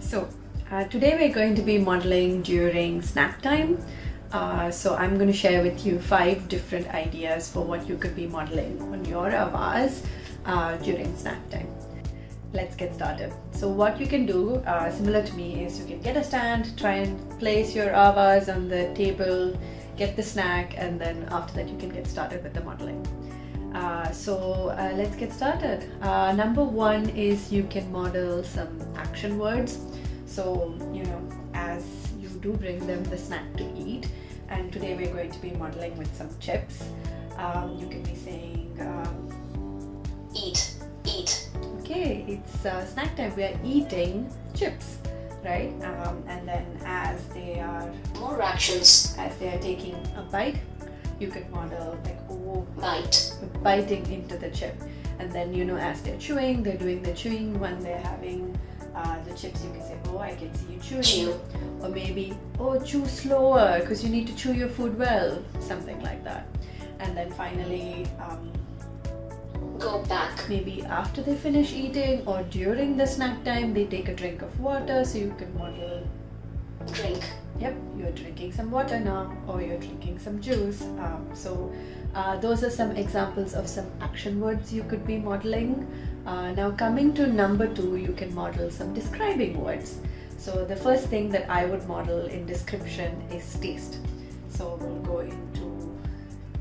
Today we're going to be modeling during snack time. So I'm going to share with you 5 different ideas for what you could be modeling on your Avaz during snack time. Let's get started. So what you can do, similar to me, is you can get a stand, try and place your Avaz on the table, get the snack, and then after that you can get started with the modeling. Let's get started. Number 1 is you can model some action words. So, as you do bring them the snack to eat, and today we're going to be modeling with some chips. You can be saying, eat. Okay, it's snack time, we are eating chips, right? And then as they are More actions. as they are taking a bite, you could model like, oh, Bite. biting into the chip. And then, as they're chewing, they're doing the chewing. When they're having the chips, you can say, oh, I can see you chewing. Chew. Or maybe, oh, chew slower because you need to chew your food well, something like that. And then finally, Go back. maybe after they finish eating or during the snack time, they take a drink of water. So you can model, Drink. yep, you're drinking some water now, or you're drinking some juice. Those are some examples of some action words you could be modeling. Now coming to number 2, you can model some describing words. So the first thing that I would model in description is taste. So we'll go into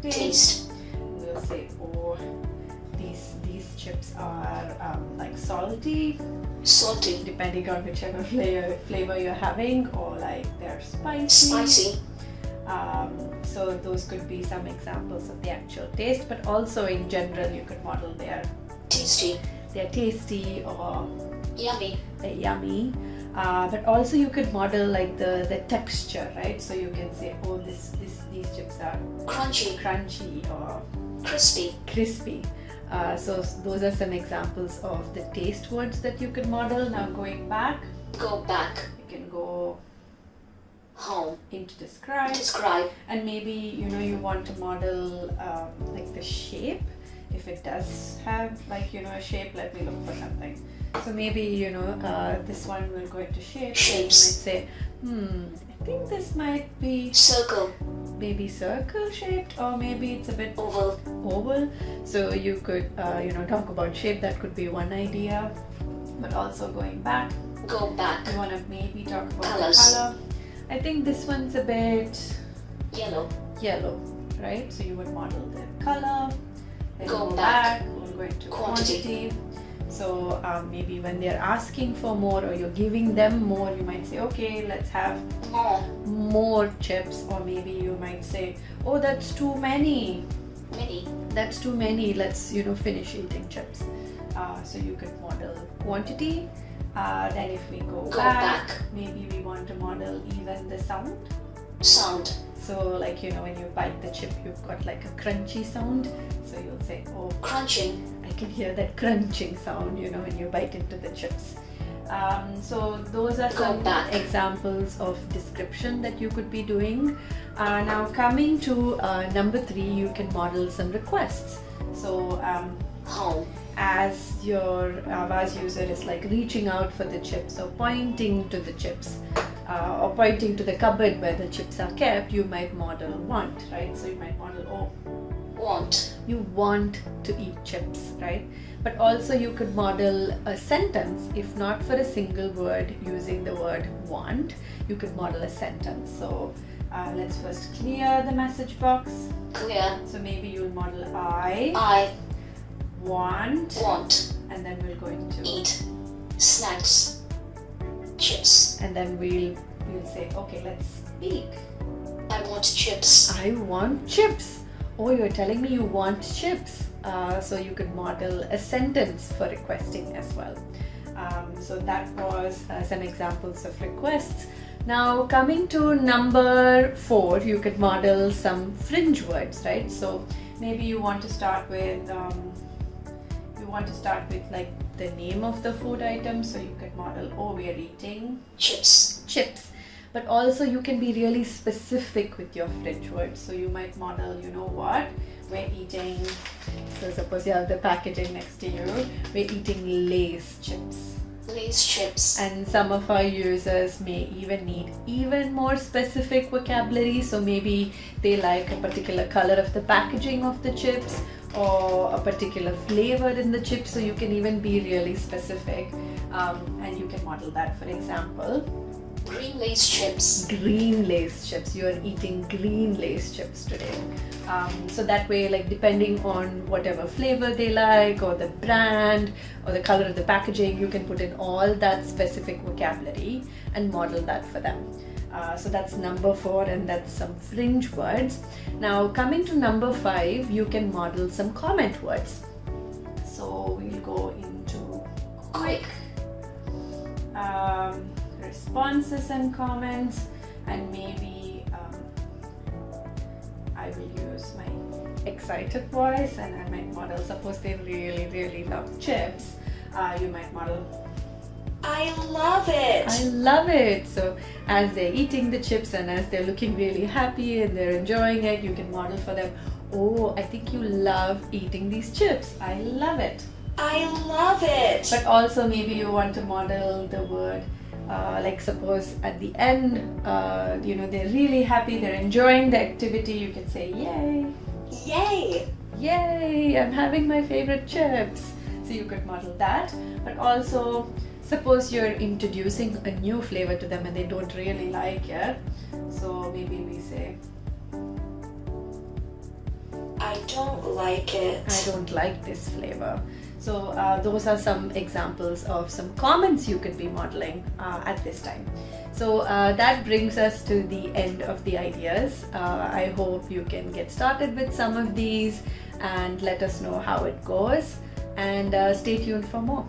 Taste. We'll say, oh, these chips are like salty, Salty. depending on whichever flavor you're having, or like they're spicy. Spicy. So those could be some examples of the actual taste, but also in general you could model they're Tasty. tasty or Yummy. they're yummy. But also you could model like the texture, right? So you can say, oh, these chips are Crunchy. or Crispy. crispy. So those are some examples of the taste words that you could model. Now going back, Go back. you can go Home. into describe. Describe. And maybe you want to model like the shape. If it does have like a shape, let me look for something. So maybe this one will go into shape. Shapes. So you might say, I think this might be Circle. maybe circle shaped, or maybe it's a bit Oval. So you could talk about shape. That could be one idea. But also going back, Go back. you want to maybe talk about Colors. the color. I think this one's a bit Yellow. yellow, right? So you would model the color, then Go go back. back, we'll go into Quantity. quantity. So maybe when they're asking for more or you're giving them more, you might say, okay, let's have more chips. Or maybe you might say, oh, that's too many. That's too many. Let's finish eating chips. So you could model quantity. Then if we go back, maybe we want to model even the sound. Sound. So like when you bite the chip, you've got like a crunchy sound. So you'll say, oh, Crunching. I can hear that crunching sound when you bite into the chips. So those are Go some back. examples of description that you could be doing. Now coming to number 3, you can model some requests. So Home. as your Avaz user is like reaching out for the chips or pointing to the chips or pointing to the cupboard where the chips are kept, you might model want, right? So you might model, oh, Want. you want to eat chips, right? But also you could model a sentence. If not for a single word using the word want, you could model a sentence. So let's first clear the message box. Clear. So maybe you'll model I I want, want. and then we'll go into Eat. Snacks. Chips. and then we'll say, okay, let's speak. I want chips. I want chips. Oh, you're telling me you want chips. So you could model a sentence for requesting as well. So that was some examples of requests. Now coming to number 4, you could model some fringe words, right? So maybe you want to start with like the name of the food item. So you could model, oh, we are eating Chips. But also you can be really specific with your fringe words. So you might model, what? We're eating, so suppose you have the packaging next to you, we're eating Lay's chips. Lay's chips. And some of our users may even need even more specific vocabulary. So maybe they like a particular color of the packaging of the chips or a particular flavor in the chips. So you can even be really specific, and you can model that. For example, Green Lay's chips. green Lay's chips. You are eating green Lay's chips today. So that way, like depending on whatever flavor they like or the brand or the color of the packaging, you can put in all that specific vocabulary and model that for them. So that's number 4, and that's some fringe words. Now coming to number 5, you can model some comment words. So we'll go into quick responses and comments, and maybe I will use my excited voice and I might model, suppose they really love chips, you might model, I love it. I love it. So as they're eating the chips and as they're looking really happy and they're enjoying it, you can model for them, oh, I think you love eating these chips. I love it. I love it. But also maybe you want to model the word, like suppose at the end, they're really happy, they're enjoying the activity, you can say, yay, Yay. yay, I'm having my favorite chips. So you could model that. But also, suppose you're introducing a new flavor to them and they don't really like it. So maybe we say, I don't like it. I don't like this flavor. So those are some examples of some comments you could be modeling at this time. So that brings us to the end of the ideas. I hope you can get started with some of these and let us know how it goes, and stay tuned for more.